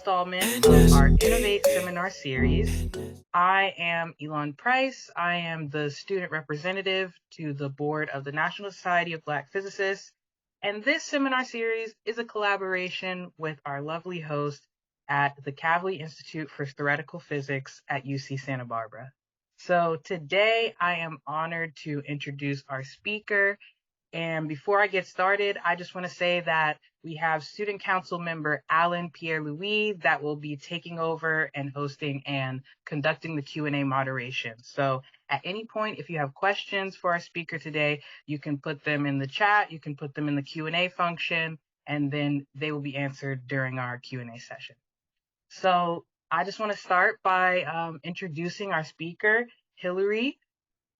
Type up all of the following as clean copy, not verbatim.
installment of our Innovate seminar series. I am Elon Price. I am the student representative to the board of the National Society of Black Physicists. And this seminar series is a collaboration with our lovely host at the Kavli Institute for Theoretical Physics at UC Santa Barbara. So today I am honored to introduce our speaker. And before I get started, I just want to say that we have student council member Alan Pierre-Louis that will be taking over and hosting and conducting the Q&A moderation. So at any point, if you have questions for our speaker today, you can put them in the chat, you can put them in the Q&A function, and then they will be answered during our Q&A session. So I just want to start by introducing our speaker, Hilary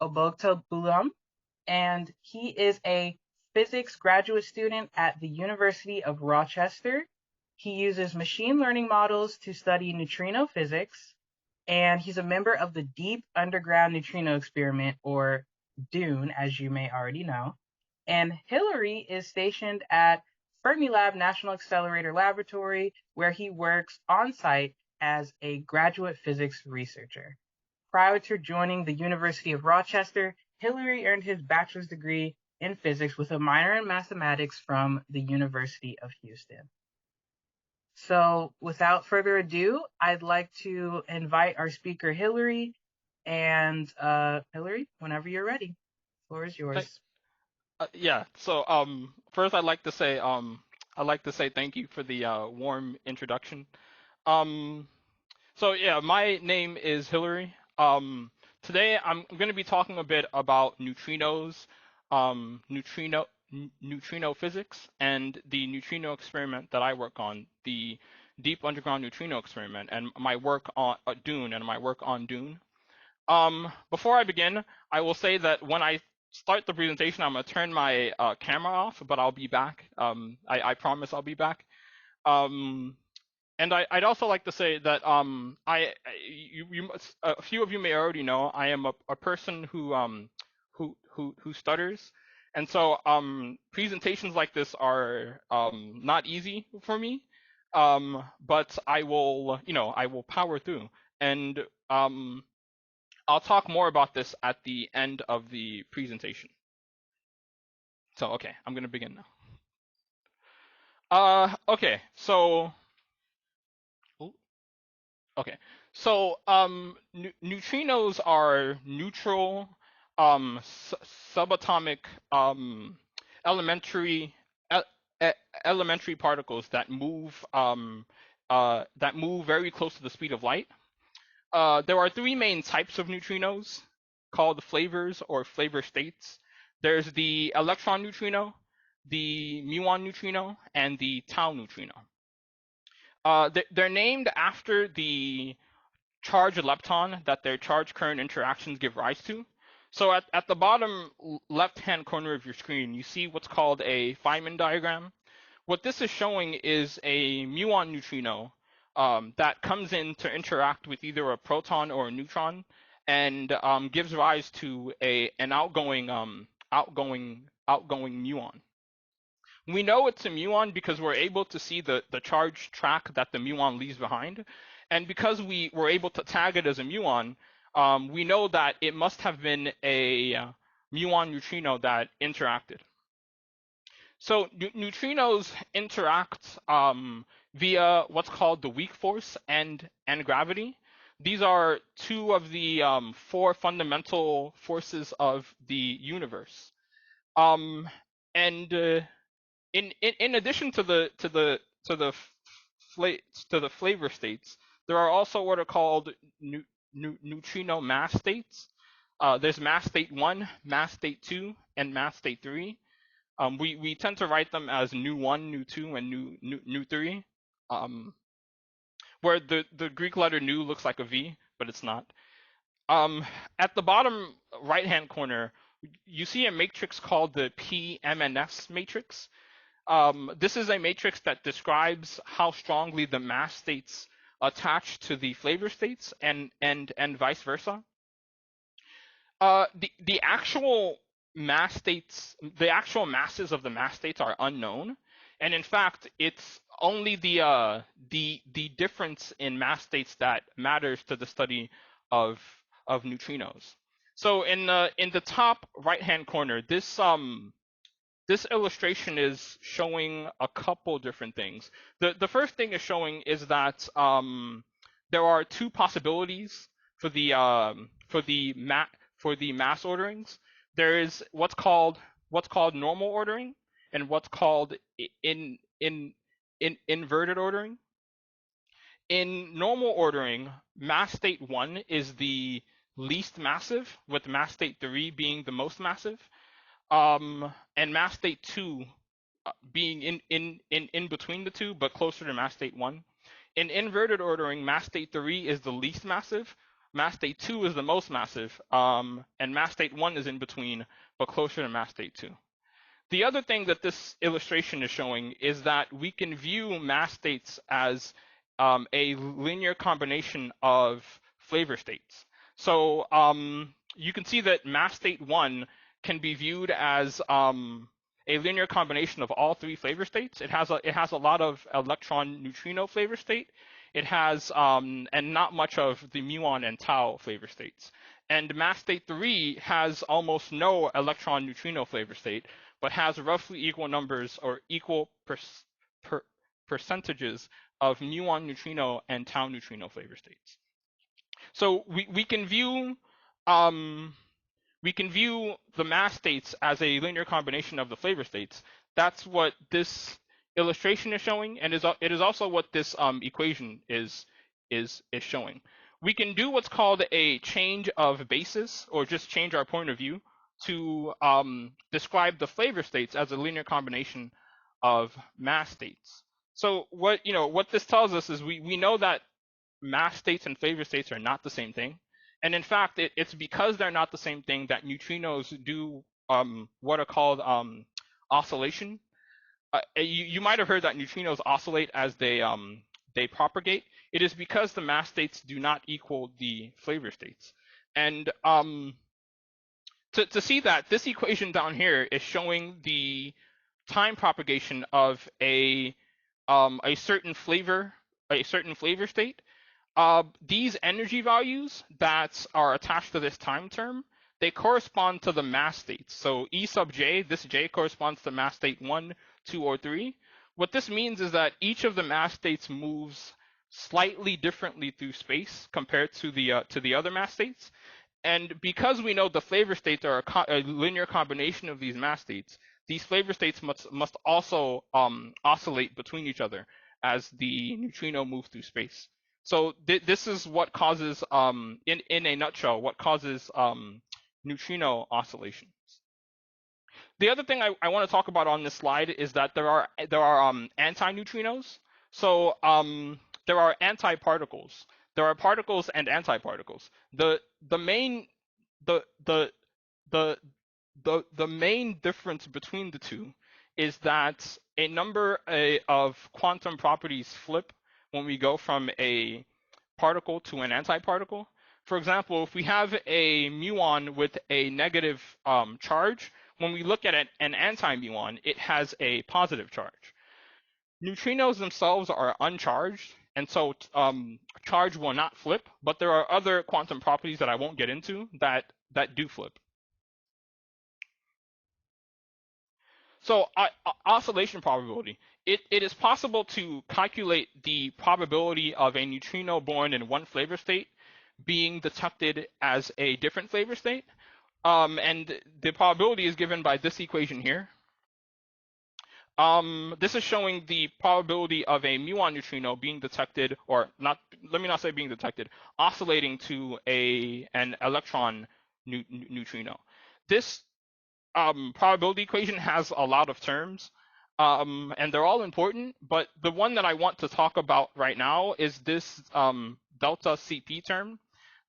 Utaegbulam, and he is a physics graduate student at the University of Rochester. He uses machine learning models to study neutrino physics, and he's a member of the Deep Underground Neutrino Experiment, or DUNE, as you may already know. And Hilary is stationed at Fermilab National Accelerator Laboratory, where he works on site as a graduate physics researcher. Prior to joining the University of Rochester, Hilary earned his bachelor's degree in physics with a minor in mathematics from the University of Houston. So without further ado, I'd like to invite our speaker, Hilary. And Hilary, whenever you're ready, the floor is yours. First I'd like to say thank you for the warm introduction. My name is Hilary. Today I'm going to be talking a bit about neutrinos, neutrino physics, and the neutrino experiment that I work on, the Deep Underground Neutrino Experiment, and my work on DUNE. Before I begin, I will say that when I start the presentation, I'm going to turn my camera off, but I'll be back. I promise I'll be back. And I'd also like to say that a few of you may already know I am a person who stutters, and so presentations like this are not easy for me, but I will power through, and I'll talk more about this at the end of the presentation. So okay, I'm gonna begin now. Neutrinos are neutral, subatomic, elementary particles that move very close to the speed of light. There are three main types of neutrinos called flavors or flavor states. There's the electron neutrino, the muon neutrino, and the tau neutrino. They're named after the charged lepton that their charge current interactions give rise to. So at the bottom left-hand corner of your screen, you see what's called a Feynman diagram. What this is showing is a muon neutrino that comes in to interact with either a proton or a neutron, and gives rise to an outgoing muon. We know it's a muon because we're able to see the charge track that the muon leaves behind. And because we were able to tag it as a muon, we know that it must have been a muon neutrino that interacted. So neutrinos interact via what's called the weak force and gravity. These are two of the four fundamental forces of the universe. In addition to the flavor states, there are also what are called neutrino mass states. There's mass state 1, mass state 2, and mass state 3. We tend to write them as nu1, nu2, and nu3, where the Greek letter nu looks like a V, but it's not. At the bottom right-hand corner, you see a matrix called the PMNS matrix. This is a matrix that describes how strongly the mass states attach to the flavor states and vice versa. The actual mass states, the actual masses of the mass states are unknown, and in fact, it's only the difference in mass states that matters to the study of neutrinos. So in the top right hand corner, this illustration is showing a couple different things. The first thing is showing is that there are two possibilities for the for the mass orderings. There is what's called normal ordering and what's called in inverted ordering. In normal ordering, mass state 1 is the least massive, with mass state 3 being the most massive, and mass state 2 being in between the two, but closer to mass state 1. In inverted ordering, mass state 3 is the least massive, mass state 2 is the most massive, and mass state 1 is in between, but closer to mass state 2. The other thing that this illustration is showing is that we can view mass states as a linear combination of flavor states. So you can see that mass state 1 can be viewed as a linear combination of all three flavor states. It has a lot of electron neutrino flavor state. It has and not much of the muon and tau flavor states. And mass state 3 has almost no electron neutrino flavor state, but has roughly equal numbers or equal percentages of muon neutrino and tau neutrino flavor states. So we can view the mass states as a linear combination of the flavor states. That's what this illustration is showing, and it is also what this equation is showing. We can do what's called a change of basis, or just change our point of view to describe the flavor states as a linear combination of mass states. So what this tells us is we know that mass states and flavor states are not the same thing. And in fact, it's because they're not the same thing that neutrinos do what are called oscillation. You might have heard that neutrinos oscillate as they propagate. It is because the mass states do not equal the flavor states. And to see that, this equation down here is showing the time propagation of a certain flavor state. These energy values that are attached to this time term, they correspond to the mass states. So E sub j, this j corresponds to mass state 1, 2, or 3. What this means is that each of the mass states moves slightly differently through space compared to the other mass states. And because we know the flavor states are a linear combination of these mass states, these flavor states must also oscillate between each other as the neutrino moves through space. So this is what causes, in a nutshell, what causes neutrino oscillations. The other thing I want to talk about on this slide is that there are antineutrinos. So there are antiparticles. There are particles and antiparticles. The main difference between the two is that a number of quantum properties flip when we go from a particle to an antiparticle. For example, if we have a muon with a negative charge, when we look at an anti-muon, it has a positive charge. Neutrinos themselves are uncharged, and so charge will not flip, but there are other quantum properties that I won't get into that do flip. So oscillation probability. It is possible to calculate the probability of a neutrino born in one flavor state being detected as a different flavor state. And the probability is given by this equation here. This is showing the probability of a muon neutrino being detected, or not, let me not say being detected, oscillating to an electron neutrino. This probability equation has a lot of terms, and they're all important, but the one that I want to talk about right now is this delta CP term.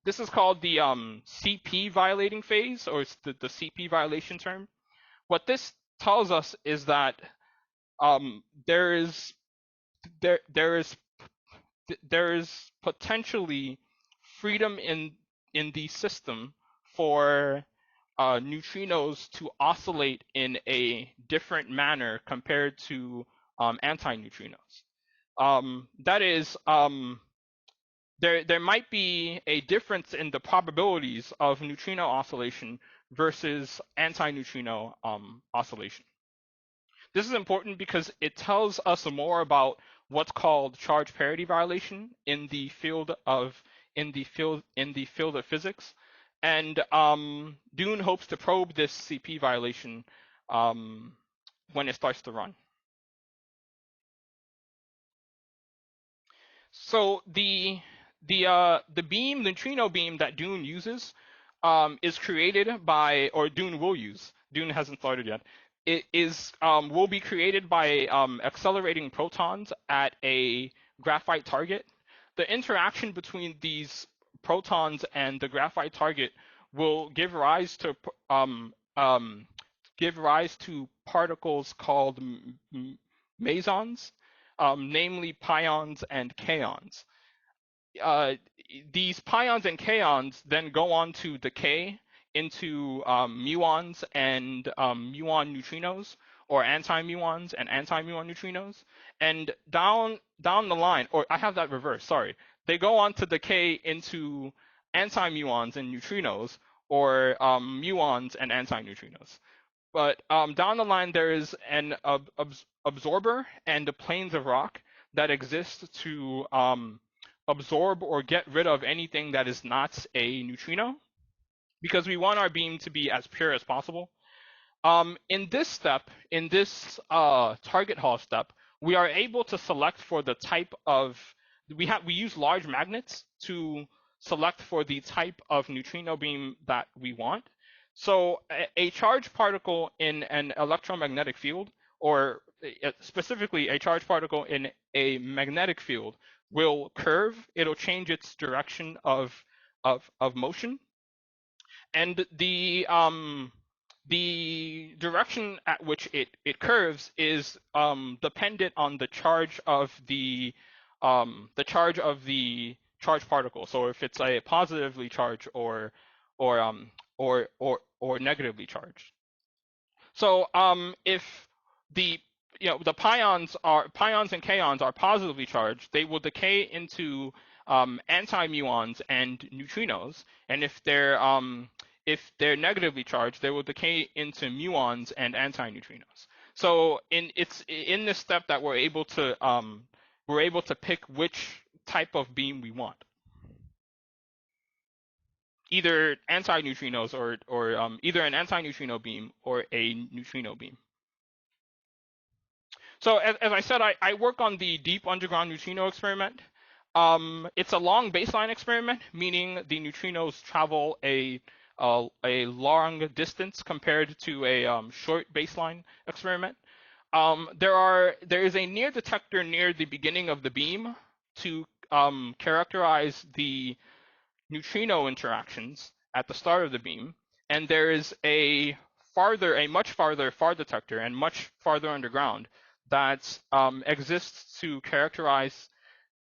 This is called the CP violating phase, or it's the CP violation term. What this tells us is that there is potentially freedom in the system for neutrinos to oscillate in a different manner compared to antineutrinos. That is, there might be a difference in the probabilities of neutrino oscillation versus anti-neutrino oscillation. This is important because it tells us more about what's called charge parity violation in the field of physics, and DUNE hopes to probe this CP violation when it starts to run. So the neutrino beam that DUNE uses is created by, or DUNE will use. DUNE hasn't started yet. It is will be created by accelerating protons at a graphite target. The interaction between these protons and the graphite target will give rise to particles called mesons, namely pions and kaons. Uh, these pions and kaons then go on to decay into muons and muon neutrinos, or anti-muons and anti-muon neutrinos, and down the line, or I have that reversed, sorry. They go on to decay into anti-muons and neutrinos, or muons and anti-neutrinos. But down the line, there is an absorber and the planes of rock that exist to absorb or get rid of anything that is not a neutrino, because we want our beam to be as pure as possible. In this step, in this target Hall step, we are able to select for the type of, we use large magnets to select for the type of neutrino beam that we want. So a charged particle in an electromagnetic field, or specifically a charged particle in a magnetic field, will curve. It'll change its direction of motion, and the direction at which it curves is dependent on the charge of the charged particle. So if it's a positively charged or negatively charged. So if the the pions and kaons are positively charged, they will decay into anti-muons and neutrinos, and if they're negatively charged, they will decay into muons and anti-neutrinos. So it's in this step that we're able to pick which type of beam we want, either anti-neutrinos or either an anti-neutrino beam or a neutrino beam. So as I said, I work on the Deep Underground Neutrino Experiment. It's a long baseline experiment, meaning the neutrinos travel a long distance compared to a short baseline experiment. There is a near detector near the beginning of the beam to characterize the neutrino interactions at the start of the beam, and there is a much farther far detector and much farther underground that exists to characterize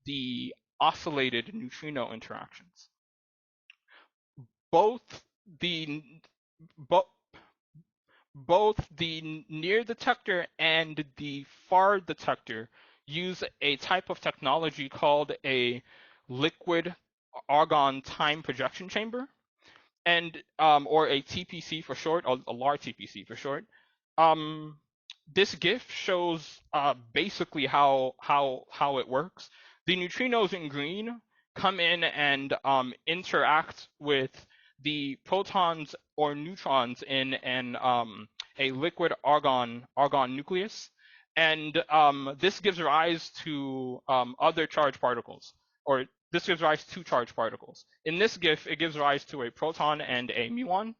the oscillated neutrino interactions. Both the near detector and the far detector use a type of technology called a liquid argon time projection chamber, and or a TPC for short, or a LArDRIP for short. This GIF shows basically how it works. The neutrinos in green come in and interact with the protons or neutrons in a liquid argon nucleus, and this gives rise to other charged particles, or this gives rise to charged particles. In this GIF, it gives rise to a proton and a muon.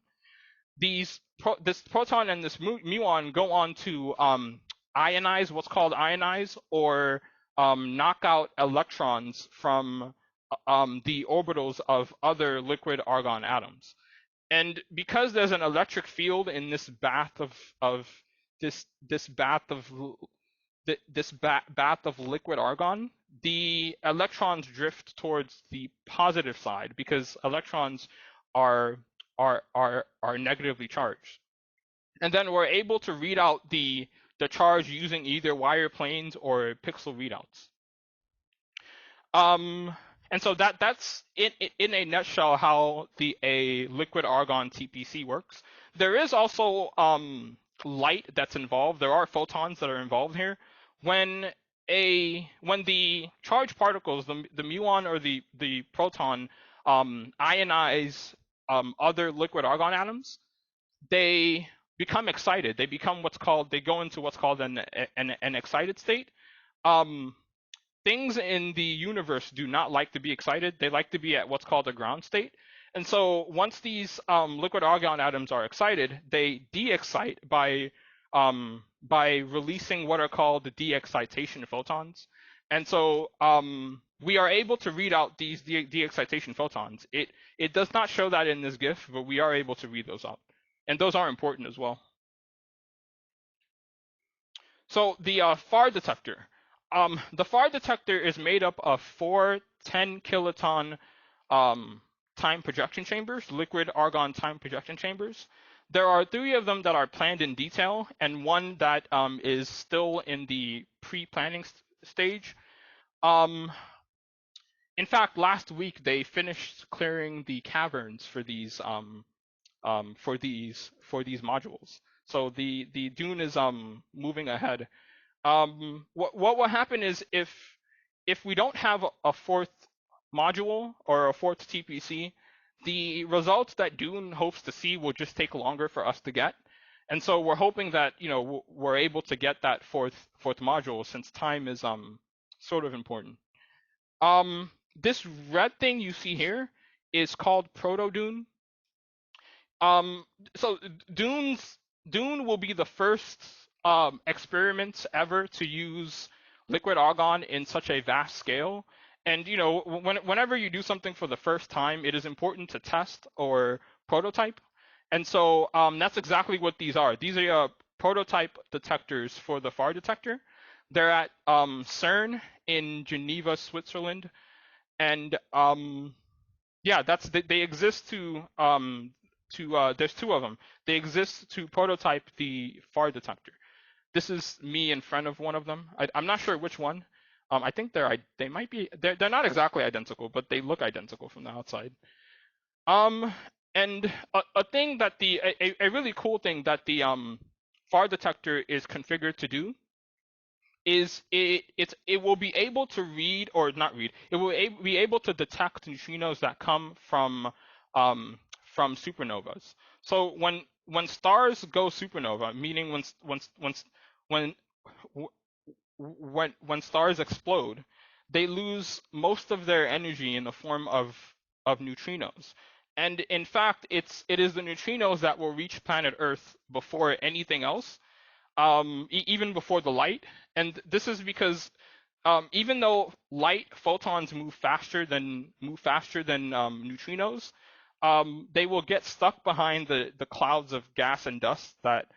This proton and this muon go on to ionize, what's called ionize, or knock out electrons from the orbitals of other liquid argon atoms. And because there's an electric field in this bath of liquid argon, the electrons drift towards the positive side because electrons are negatively charged. And then we're able to read out the charge using either wire planes or pixel readouts. And so that's in a nutshell how a liquid argon TPC works. There is also light that's involved. There are photons that are involved here. When the charged particles, the muon or the proton, ionize other liquid argon atoms, they become excited. They go into what's called an excited state. Um, Things in the universe do not like to be excited. They like to be at what's called a ground state. And so once these liquid argon atoms are excited, they de-excite by releasing what are called the de-excitation photons. And so we are able to read out these de-excitation photons. It does not show that in this GIF, but we are able to read those out. And those are important as well. So the FAR detector. The FAR detector is made up of 4 10 kiloton time projection chambers, liquid argon time projection chambers. There are 3 of them that are planned in detail, and one that is still in the pre-planning stage. In fact, last week they finished clearing the caverns for these modules. So the DUNE is moving ahead. What will happen is if we don't have a 4th module or a 4th TPC, the results that DUNE hopes to see will just take longer for us to get. And so we're hoping that we're able to get that fourth module, since time is sort of important. This red thing you see here is called proto-DUNE. So DUNE will be the first experiments ever to use liquid argon in such a vast scale. And whenever you do something for the first time, it is important to test or prototype. And so that's exactly what these are. These are prototype detectors for the FAR detector. They're at CERN in Geneva, Switzerland, and yeah, they exist to there's 2 of them. They exist to prototype the FAR detector. This is me in front of one of them. I'm not sure which one. I think they might be they're not exactly identical, but they look identical from the outside. And a thing that a really cool thing that the FAR detector is configured to do is it will be able to read, or not read, it will be able to detect neutrinos that come from supernovas. So when stars go supernova, meaning when stars explode, they lose most of their energy in the form of neutrinos. And in fact, it is the neutrinos that will reach planet Earth before anything else, even before the light. And this is because even though light photons move faster than neutrinos, they will get stuck behind the clouds of gas and dust that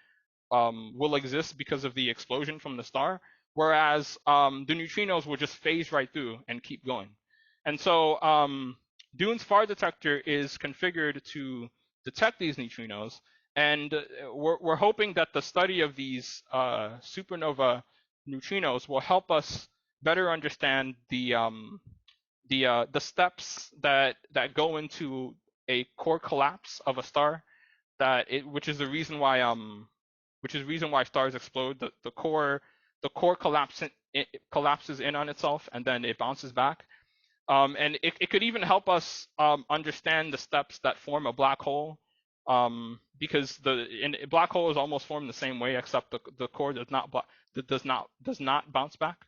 will exist because of the explosion from the star, whereas the neutrinos will just phase right through and keep going. And so DUNE's FAR detector is configured to detect these neutrinos, and we're hoping that the study of these supernova neutrinos will help us better understand the steps that go into a core collapse of a star, which is the reason why stars explode. The core collapses in on itself, and then it bounces back. And it could even help us understand the steps that form a black hole, because a black hole is almost formed the same way, except the core does not bounce back.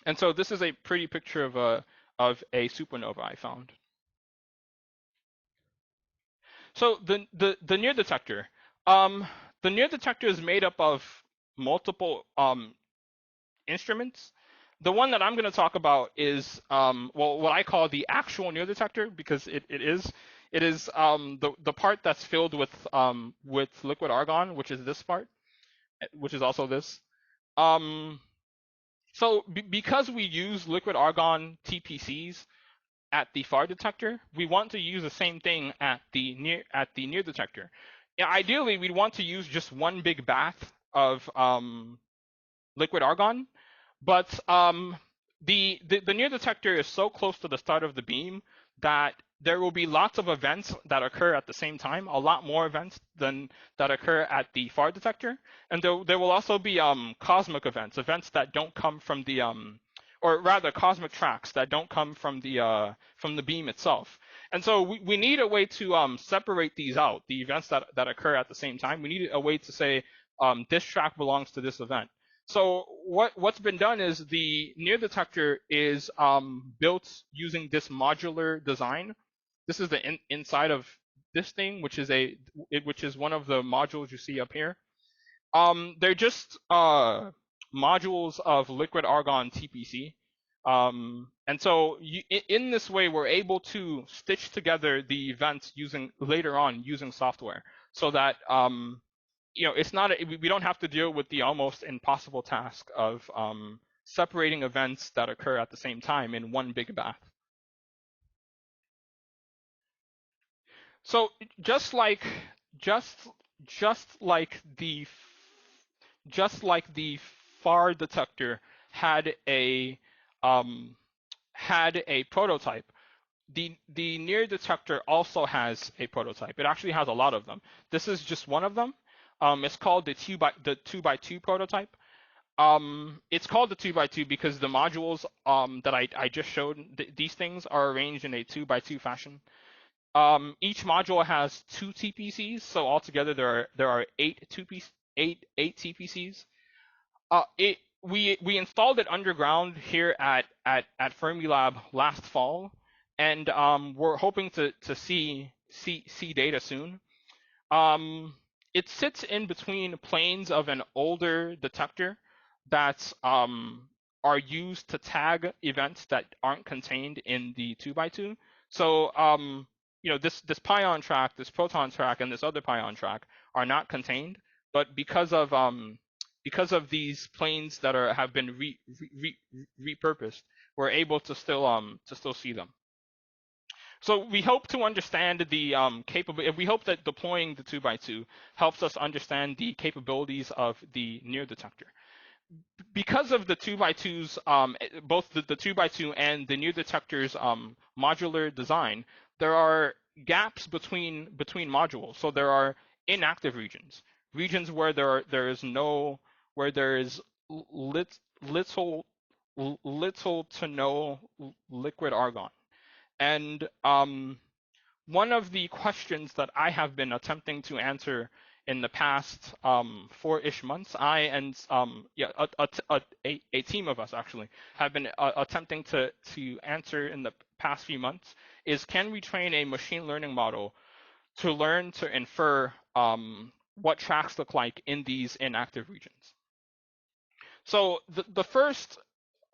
And so this is a pretty picture of a supernova I found. So the Near Detector. The Near Detector is made up of multiple instruments. The one that I'm going to talk about is what I call the actual Near Detector, because it is the part that's filled with liquid argon, which is this part, which is also this. So because we use liquid argon TPCs at the FAR detector, we want to use the same thing at the Near Detector. Ideally, we'd want to use just one big bath of liquid argon, but the near detector is so close to the start of the beam that there will be lots of events that occur at the same time, a lot more events than that occur at the far detector, and there will also be cosmic events, events that don't come from the or rather cosmic tracks that don't come from the beam itself. And so we need a way to separate these out, the events that occur at the same time. We need a way to say this track belongs to this event. So what's been done is the near detector is built using this modular design. This is the inside of this thing, which is one of the modules you see up here. They're just modules of liquid argon TPC. And so in this way, we're able to stitch together the events later on using software, so that it's not we don't have to deal with the almost impossible task of separating events that occur at the same time in one big bath. So just like just just like the just like the far detector had a um, prototype, the near detector also has a prototype. It actually has a lot of them. This is just one of them. It's called the two by two prototype. It's called the 2x2 because the modules that I just showed, these things are arranged in a 2x2 fashion. Each module has 2 TPCs, so altogether there are 8 TPCs. We installed it underground here at Fermilab last fall, and we're hoping to see data soon. It sits in between planes of an older detector that are used to tag events that aren't contained in the 2x2. So this pion track, this proton track, and this other pion track are not contained, but because of these planes that have been repurposed, we're able to still see them. So we hope to understand the capability. We hope that deploying the 2x2 helps us understand the capabilities of the near detector. Because of the 2x2's, both the 2x2 and the near detector's modular design, there are gaps between modules. So there are inactive regions where there is little to no liquid argon. And one of the questions that I have been attempting to answer in the past 4-ish months, I and a team of us actually have been attempting to answer in the past few months, is can we train a machine learning model to learn to infer what tracks look like in these inactive regions? So the first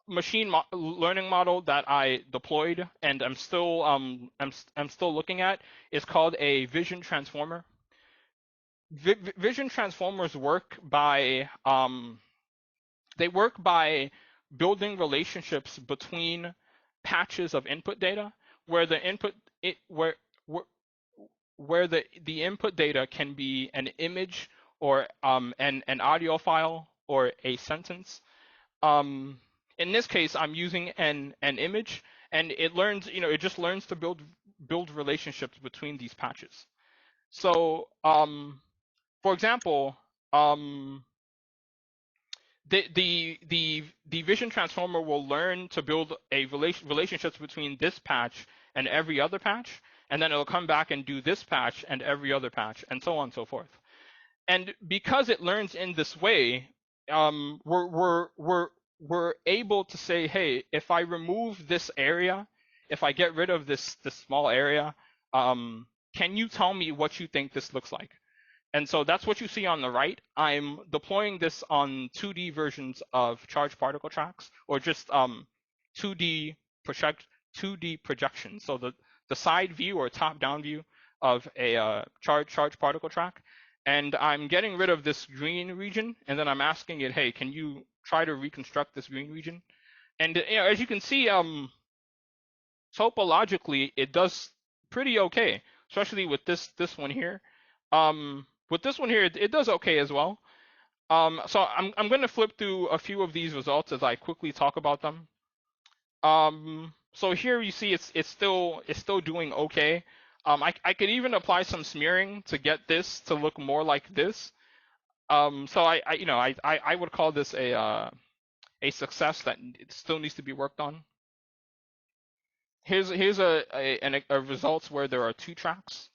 machine learning model that I deployed and I'm still looking at is called a vision transformer. Vision transformers work by building relationships between patches of input data where the input where the input data can be an image or an audio file or a sentence. In this case, I'm using an image, and it learns, it just learns to build relationships between these patches. So, for example, the vision transformer will learn to build a relationships between this patch and every other patch, and then it'll come back and do this patch and every other patch, and so on and so forth. And because it learns in this way, we're able to say, hey, if I remove this area, if I get rid of this small area, can you tell me what you think this looks like? And so that's what you see on the right. I'm deploying this on 2D versions of charged particle tracks, or just 2D projections. So the side view or top-down view of a charged particle track. And I'm getting rid of this green region, and then I'm asking it, hey, can you try to reconstruct this green region? And as you can see, topologically, it does pretty okay, especially with this one here. With this one here, it does okay as well. So I'm going to flip through a few of these results as I quickly talk about them. So here you see it's still doing okay. I could even apply some smearing to get this to look more like this. So I would call this a success that still needs to be worked on. Here's a results where there are two tracks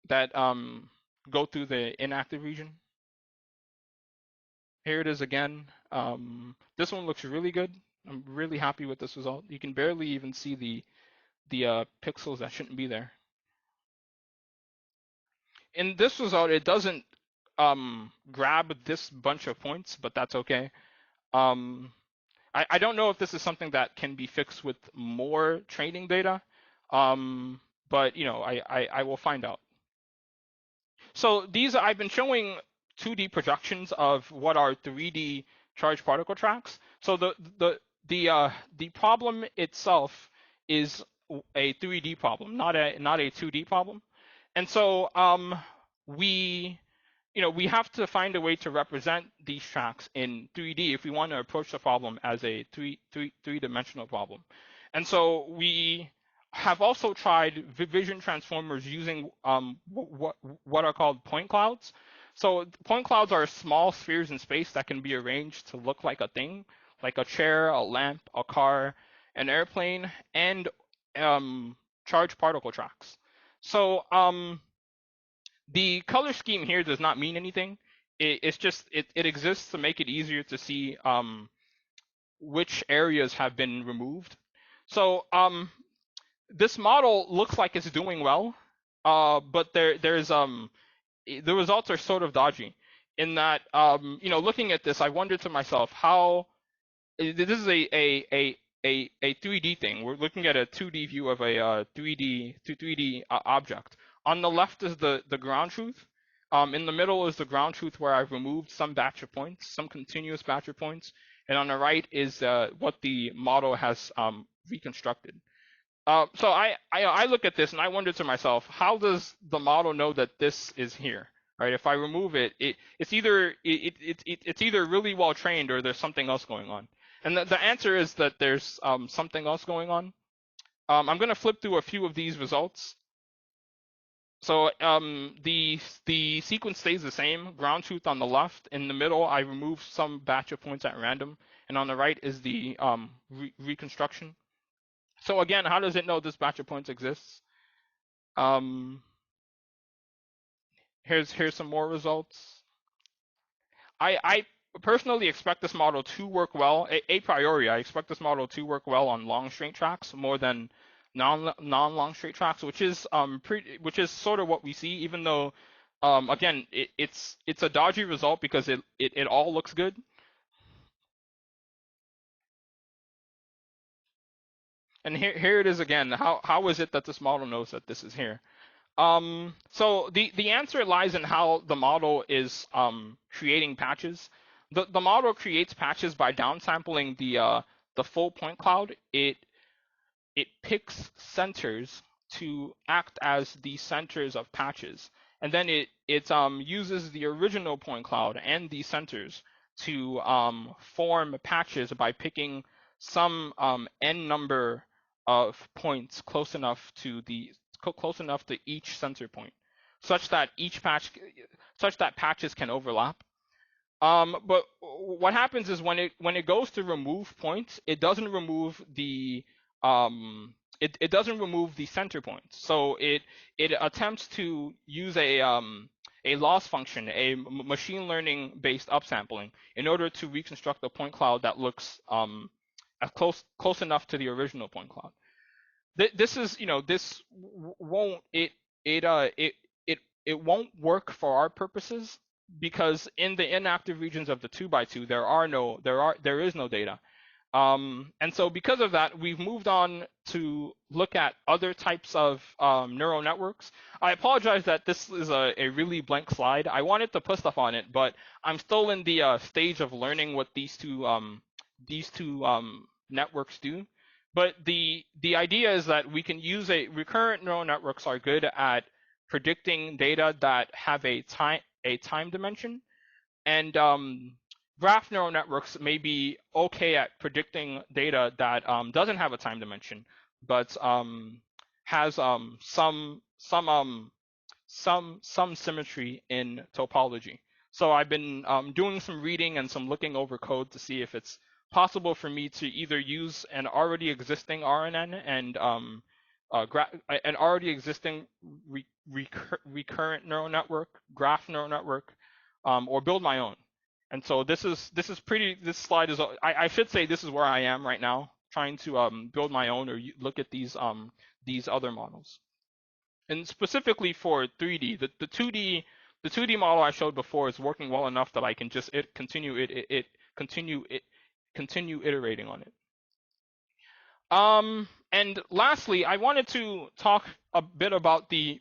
that go through the inactive region. Here it is again. This one looks really good. I'm really happy with this result. You can barely even see the pixels that shouldn't be there. In this result, it doesn't grab this bunch of points, but that's okay. I don't know if this is something that can be fixed with more training data, but I will find out. So these I've been showing 2D projections of what are 3D charged particle tracks. So the problem itself is a 3D problem, not a 2D problem. And so we we have to find a way to represent these tracks in 3D if we want to approach the problem as a three-dimensional problem. And so we have also tried vision transformers using what are called point clouds. So point clouds are small spheres in space that can be arranged to look like a thing, like a chair, a lamp, a car, an airplane, and charged particle tracks. So the color scheme here does not mean anything. It's just it exists to make it easier to see which areas have been removed. So this model looks like it's doing well, but there's the results are sort of dodgy. In that looking at this, I wondered to myself how this is a 3D thing. We're looking at a 2D view of a 3D object. On the left is the ground truth. In the middle is the ground truth where I've removed some batch of points, some continuous batch of points, and on the right is what the model has reconstructed. So I look at this and I wonder to myself, how does the model know that this is here? Right? If I remove it, it's either it's either really well trained or there's something else going on. And the answer is that there's something else going on. I'm going to flip through a few of these results. So the sequence stays the same. Ground truth on the left. In the middle, I remove some batch of points at random, and on the right is the reconstruction. So again, how does it know this batch of points exists? Here's some more results. I personally expect this model to work well. A priori, I expect this model to work well on long straight tracks more than non-long straight tracks, which is sort of what we see. Even though, again, it's a dodgy result because it all looks good. And here it is again. How is it that this model knows that this is here? So the answer lies in how the model is creating patches. The model creates patches by downsampling the full point cloud. It picks centers to act as the centers of patches, and then it uses the original point cloud and the centers to form patches by picking some n number of points close enough to each center point, such that patches can overlap. But what happens is when it goes to remove points, it doesn't remove the it doesn't remove the center points. So it attempts to use a loss function, a machine learning based upsampling, in order to reconstruct a point cloud that looks close enough to the original point cloud. This is this won't it won't work for our purposes because in the inactive regions of the 2x2 there is no data. And so because of that, we've moved on to look at other types of neural networks. I apologize that this is a really blank slide. I wanted to put stuff on it, but I'm still in the stage of learning what these two networks do. But the idea is that we can use recurrent neural networks are good at predicting data that have a time dimension, and graph neural networks may be okay at predicting data that doesn't have a time dimension, but has some symmetry in topology. So I've been doing some reading and some looking over code to see if it's possible for me to either use an already existing RNN and an already existing recurrent neural network, graph neural network, or build my own. And so this slide is, I should say this is where I am right now, trying to build my own or look at these other models. And specifically for 3D, the 2D model I showed before is working well enough that I can just continue iterating on it. And lastly, I wanted to talk a bit about the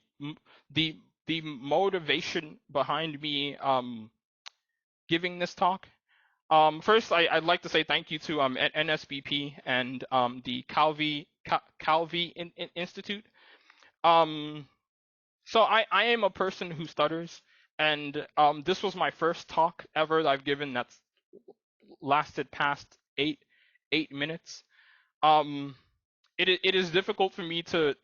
motivation behind me giving this talk. First, I'd like to say thank you to NSBP and the Calvi Institute. So I am a person who stutters, and this was my first talk ever that I've given that's lasted past eight minutes. It is difficult for me to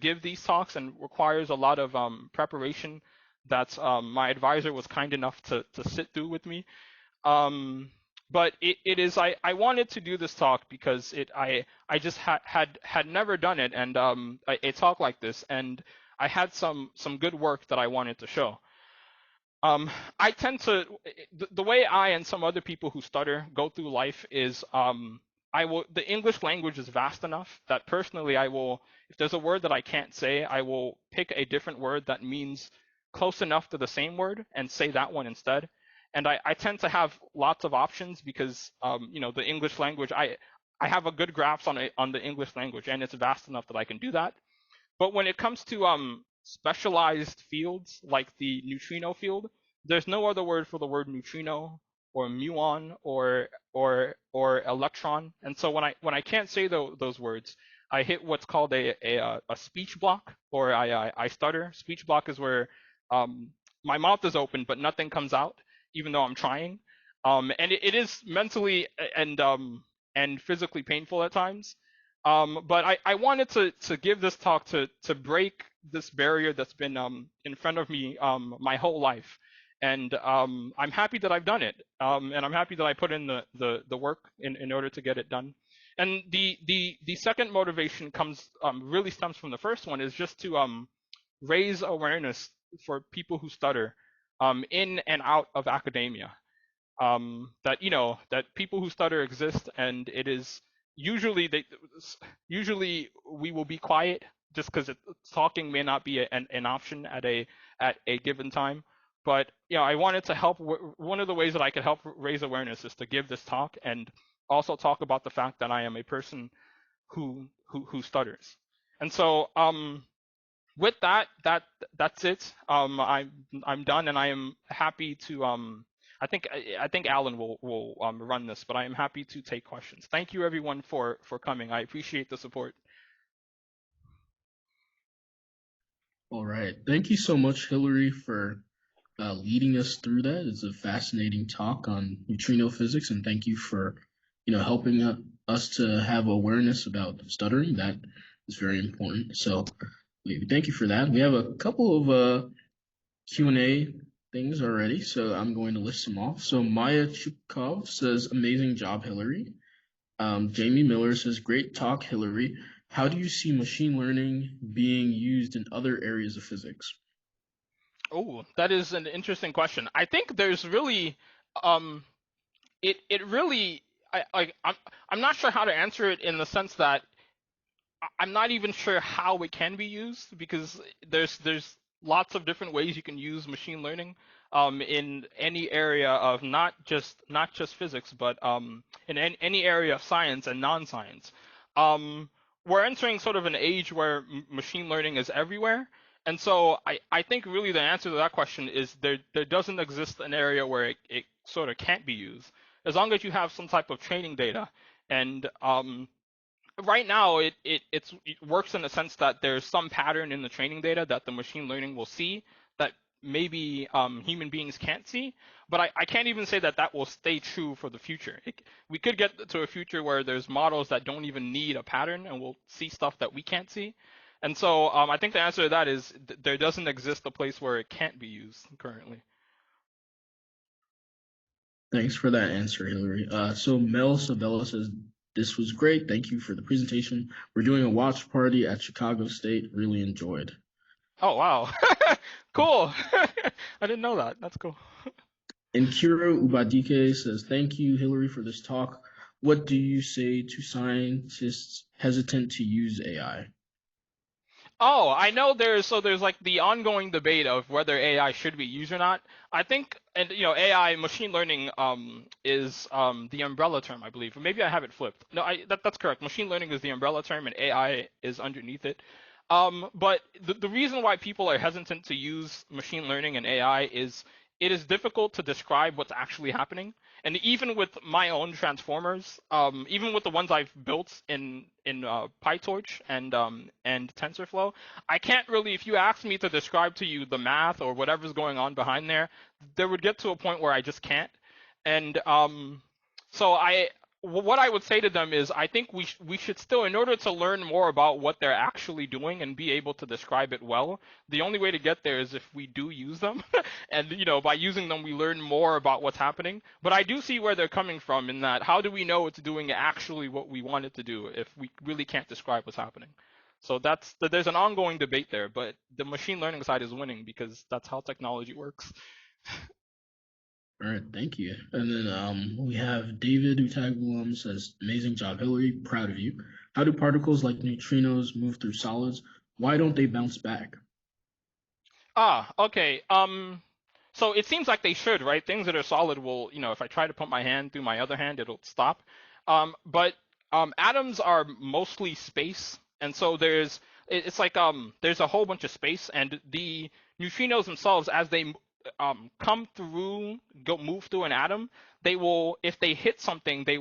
give these talks and requires a lot of preparation that my advisor was kind enough to sit through with me. But it is I wanted to do this talk because I just had never done it, and a talk like this, and I had some good work that I wanted to show. I tend to the way I and some other people who stutter go through life is the English language is vast enough that personally I will, if there's a word that I can't say, I will pick a different word that means close enough to the same word and say that one instead. And I tend to have lots of options because the English language, I have a good grasp on the English language, and it's vast enough that I can do that. But when it comes to specialized fields like the neutrino field, there's no other word for the word neutrino or muon or electron. And so when I can't say those words, I hit what's called a speech block, or I stutter. Speech block is where my mouth is open but nothing comes out, even though I'm trying. And it is mentally and physically painful at times. But I wanted to give this talk to break this barrier that's been in front of me my whole life. And I'm happy that I've done it. And I'm happy that I put in the work in order to get it done. And the second motivation really stems from the first one, is just to raise awareness for people who stutter in and out of academia. That people who stutter exist, and it is usually we will be quiet just because talking may not be an option at a given time. But I wanted to help. One of the ways that I could help raise awareness is to give this talk and also talk about the fact that I am a person who stutters. And so with that's it. I'm done, and I am happy to I think Alan will run this, but I am happy to take questions. Thank you everyone for coming. I appreciate the support. All right. Thank you so much, Hilary, for leading us through that. It's a fascinating talk on neutrino physics, and thank you for helping us to have awareness about stuttering. That is very important. So thank you for that. We have a couple of Q&A things already, so I'm going to list them off. So Maya Chukov says, amazing job, Hilary. Jamie Miller says, great talk, Hilary. How do you see machine learning being used in other areas of physics? Oh, that is an interesting question. I think there's really it really I'm not sure how to answer it, in the sense that I'm not even sure how it can be used, because there's lots of different ways you can use machine learning in any area of not just physics, but in any area of science and non-science. We're entering sort of an age where machine learning is everywhere. And so I think really the answer to that question is there doesn't exist an area where it sort of can't be used, as long as you have some type of training data. And right now it works in the sense that there's some pattern in the training data that the machine learning will see that human beings can't see. But I can't even say that that will stay true for the future. We could get to a future where there's models that don't even need a pattern and will see stuff that we can't see. And so I think the answer to that is there doesn't exist a place where it can't be used currently. Thanks for that answer, Hilary. So Mel Sabella says, this was great. Thank you for the presentation. We're doing a watch party at Chicago State. Really enjoyed. Oh, wow. Cool. I didn't know that. That's cool. And Kiro Ubadike says, thank you, Hilary, for this talk. What do you say to scientists hesitant to use AI? Oh, I know there's like the ongoing debate of whether AI should be used or not. I think, and AI, machine learning is the umbrella term, I believe. Or maybe I have it flipped. No, that's correct. Machine learning is the umbrella term and AI is underneath it. But the reason why people are hesitant to use machine learning and AI is it is difficult to describe what's actually happening. And even with my own transformers, even with the ones I've built in PyTorch and TensorFlow, I can't really. If you ask me to describe to you the math or whatever's going on behind there would get to a point where I just can't. And so what I would say to them is I think we should still, in order to learn more about what they're actually doing and be able to describe it well, the only way to get there is if we do use them. And by using them we learn more about what's happening. But I do see where they're coming from in that how do we know it's doing actually what we want it to do if we really can't describe what's happening? So there's an ongoing debate there, but the machine learning side is winning because that's how technology works. All right, thank you. And then we have David Utaegbulam says, amazing job, Hilary. Proud of you. How do particles like neutrinos move through solids? Why don't they bounce back? Okay. So it seems like they should, right? Things that are solid will, if I try to put my hand through my other hand, it'll stop. But atoms are mostly space, and so it's like there's a whole bunch of space, and the neutrinos themselves, as they come through, move through an atom, they will, if they hit something, they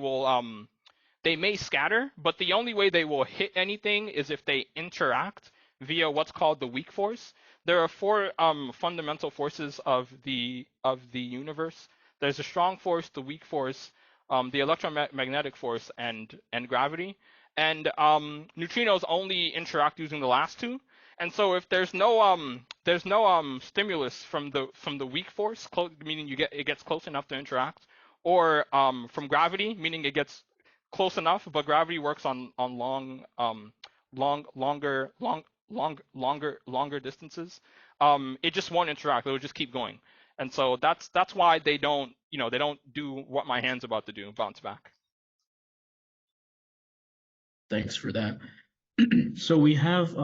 may scatter, but the only way they will hit anything is if they interact via what's called the weak force. There are four fundamental forces of the universe. There's a strong force, the weak force, the electromagnetic force, and gravity. And neutrinos only interact using the last two. And so if there's no stimulus from the weak force, meaning it gets close enough to interact, or from gravity, meaning it gets close enough, but gravity works on longer distances. It just won't interact. It will just keep going. And so that's why they don't do what my hand's about to do, bounce back. Thanks for that. So we have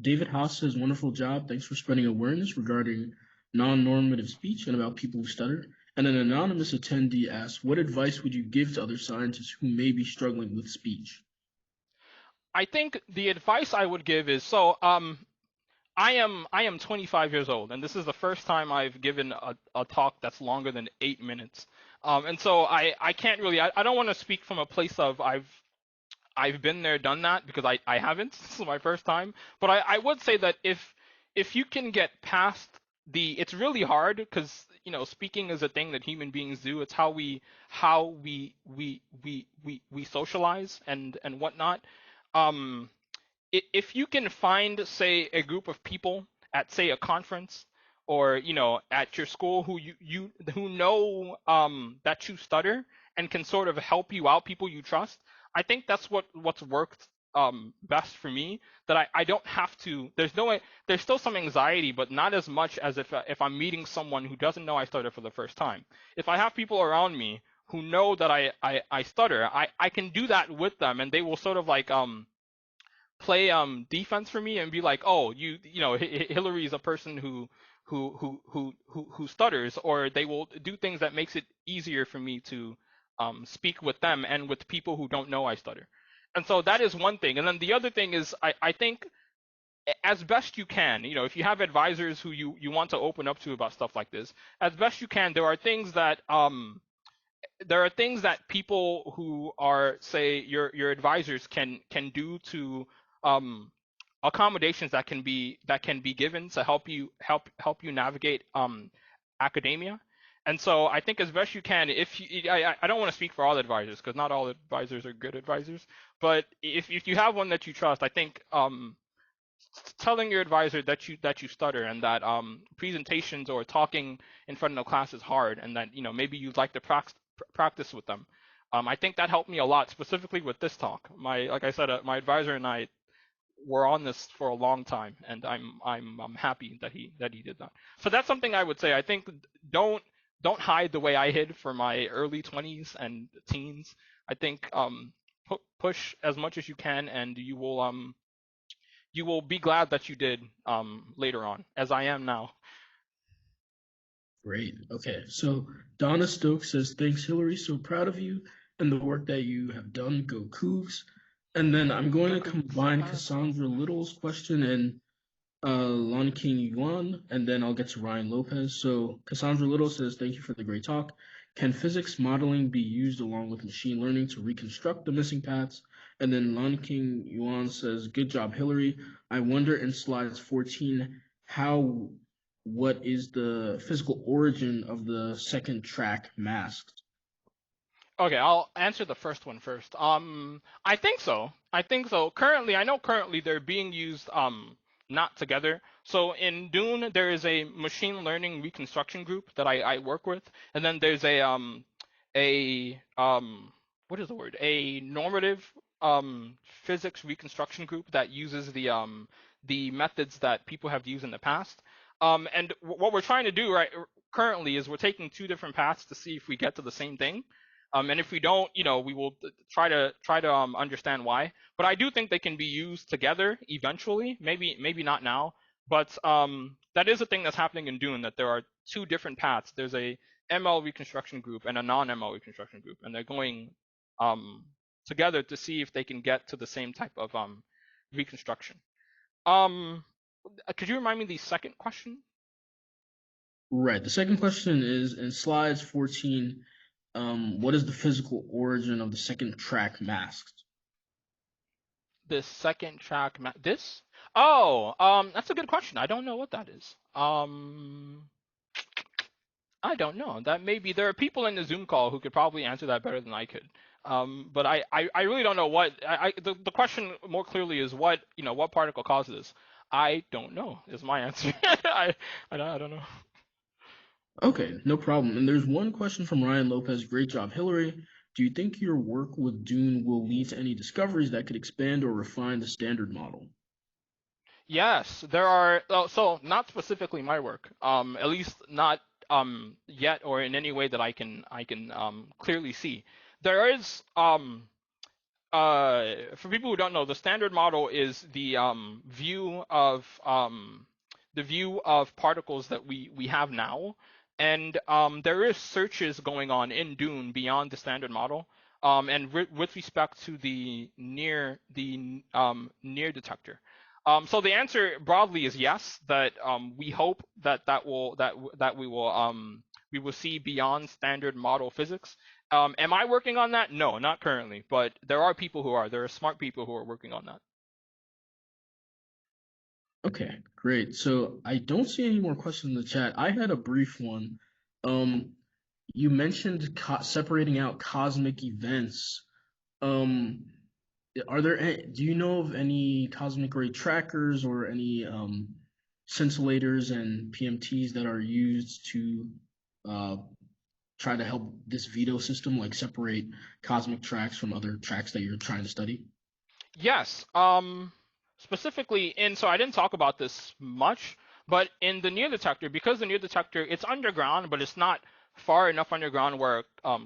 David Haas says, wonderful job. Thanks for spreading awareness regarding non-normative speech and about people who stutter. And an anonymous attendee asks, what advice would you give to other scientists who may be struggling with speech? I think the advice I would give is I am 25 years old, and this is the first time I've given a talk that's longer than 8 minutes. And so I can't really I don't want to speak from a place of I've been there, done that, because I haven't. This is my first time. But I would say that if you can get past it's really hard because speaking is a thing that human beings do. It's how we socialize and whatnot. Um, if you can find, say, a group of people at, say, a conference or at your school who know that you stutter and can sort of help you out, people you trust, I think that's what's worked best for me. That I don't have to. There's still some anxiety, but not as much as if I'm meeting someone who doesn't know I stutter for the first time. If I have people around me who know that I stutter, I can do that with them, and they will sort of like play defense for me and be like, oh, Hilary is a person who stutters, or they will do things that makes it easier for me to speak with them and with people who don't know I stutter. And so that is one thing. And then the other thing is I think as best you can, if you have advisors who you want to open up to about stuff like this, as best you can, there are things that people who are, say, your advisors can do to accommodations that can be given to help you navigate academia. And so I think as best you can, if you, I don't want to speak for all advisors because not all advisors are good advisors, but if you have one that you trust, I think telling your advisor that you stutter and that presentations or talking in front of the class is hard, and that maybe you'd like to practice with them. I think that helped me a lot, specifically with this talk. Like I said, my advisor and I were on this for a long time, and I'm happy that he did that. So that's something I would say. I think don't hide the way I hid for my early 20s and teens. I think push as much as you can, and you will be glad that you did later on, as I am now. Great. Okay. So Donna Stokes says, thanks, Hilary. So proud of you and the work that you have done. Go Cougs. And then I'm going to combine Cassandra Little's question and Lon King Yuan, and then I'll get to Ryan Lopez. So Cassandra Little says, thank you for the great talk. Can physics modeling be used along with machine learning to reconstruct the missing paths? And then Lon King Yuan says, good job, Hilary. I wonder in slides 14, what is the physical origin of the second track masked? Okay, I'll answer the first one first. I think so. Currently, I know they're being used not together. So in DUNE, there is a machine learning reconstruction group that I work with, and then there's a what is the word? A normative physics reconstruction group that uses the methods that people have used in the past. And what we're trying to do currently is we're taking two different paths to see if we get to the same thing. And if we don't, we will try to understand why. But I do think they can be used together eventually. Maybe not now, but that is a thing that's happening in DUNE. That there are two different paths. There's a ML reconstruction group and a non-ML reconstruction group, and they're going together to see if they can get to the same type of reconstruction. Could you remind me the second question? Right. The second question is in slides 14. What is the physical origin of the second track masked? The second track this? Oh, that's a good question. I don't know what that is. I don't know. That maybe there are people in the Zoom call who could probably answer that better than I could. But I really don't know what the question more clearly is what particle causes this. I don't know is my answer. I don't know. Okay, no problem. And there's one question from Ryan Lopez. Great job, Hilary. Do you think your work with DUNE will lead to any discoveries that could expand or refine the standard model? Yes, there are. So not specifically my work. At least not yet or in any way that I can clearly see. There is for people who don't know, the standard model is the view of particles that we have now, and there is searches going on in DUNE beyond the standard model, and with respect to the near detector. So the answer broadly is yes. That we hope that we will see beyond standard model physics. Am I working on that? No, not currently, but there are people who are. There are smart people who are working on that. Okay, great. So I don't see any more questions in the chat. I had a brief one. You mentioned separating out cosmic events. Do you know of any cosmic ray trackers or any scintillators and PMTs that are used to try to help this veto system, like separate cosmic tracks from other tracks that you're trying to study? Yes. Specifically so I didn't talk about this much, but in the near detector, because the near detector, it's underground, but it's not far enough underground where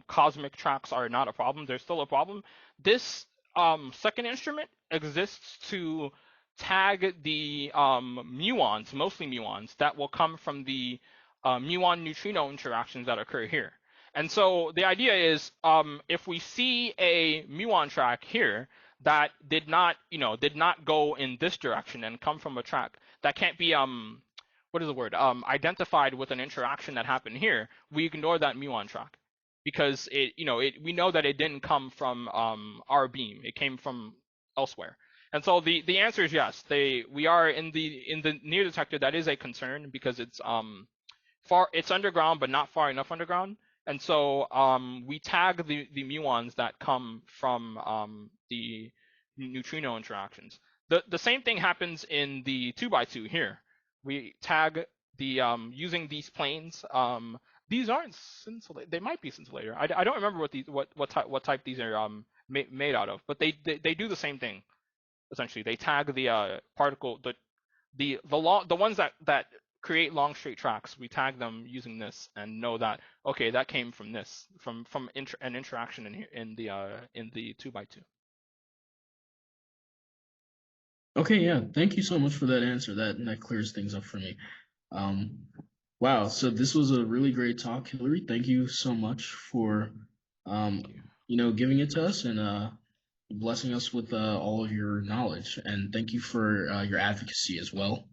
cosmic tracks are not a problem. There's still a problem. This second instrument exists to tag the muons, mostly muons, that will come from the muon neutrino interactions that occur here. And so the idea is if we see a muon track here that did not go in this direction and come from a track that can't be identified with an interaction that happened here, we ignore that muon track because we know that it didn't come from our beam. It came from elsewhere. And so the answer is yes. We are in the near detector. That is a concern because it's it's underground but not far enough underground. And so we tag the muons that come from the neutrino interactions. The same thing happens in the 2x2 here. We tag the using these planes. These aren't scintillator. They might be scintillator. I don't remember what type these are made out of, but they do the same thing essentially. They tag the particle the ones that create long straight tracks. We tag them using this and know that okay, that came from this from an interaction in the 2x2. Okay, yeah. Thank you so much for that answer. That clears things up for me. Wow. So this was a really great talk, Hilary. Thank you so much for giving it to us and blessing us with all of your knowledge. And thank you for your advocacy as well.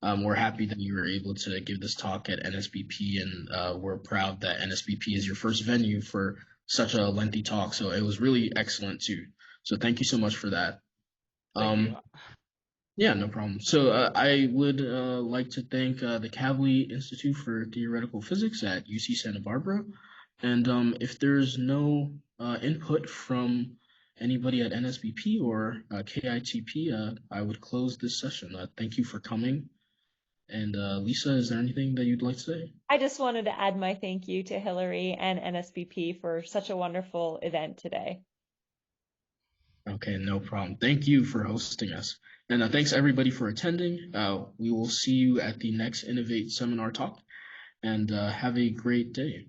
We're happy that you were able to give this talk at NSBP, and we're proud that NSBP is your first venue for such a lengthy talk. So it was really excellent too. So thank you so much for that. Thank you. Yeah, no problem. So I would like to thank the Kavli Institute for Theoretical Physics at UC Santa Barbara. And if there's no input from anybody at NSBP or KITP, I would close this session. Thank you for coming. And Lisa, is there anything that you'd like to say? I just wanted to add my thank you to Hilary and NSBP for such a wonderful event today. Okay, no problem. Thank you for hosting us. And thanks everybody for attending. We will see you at the next Innovate seminar talk, and have a great day.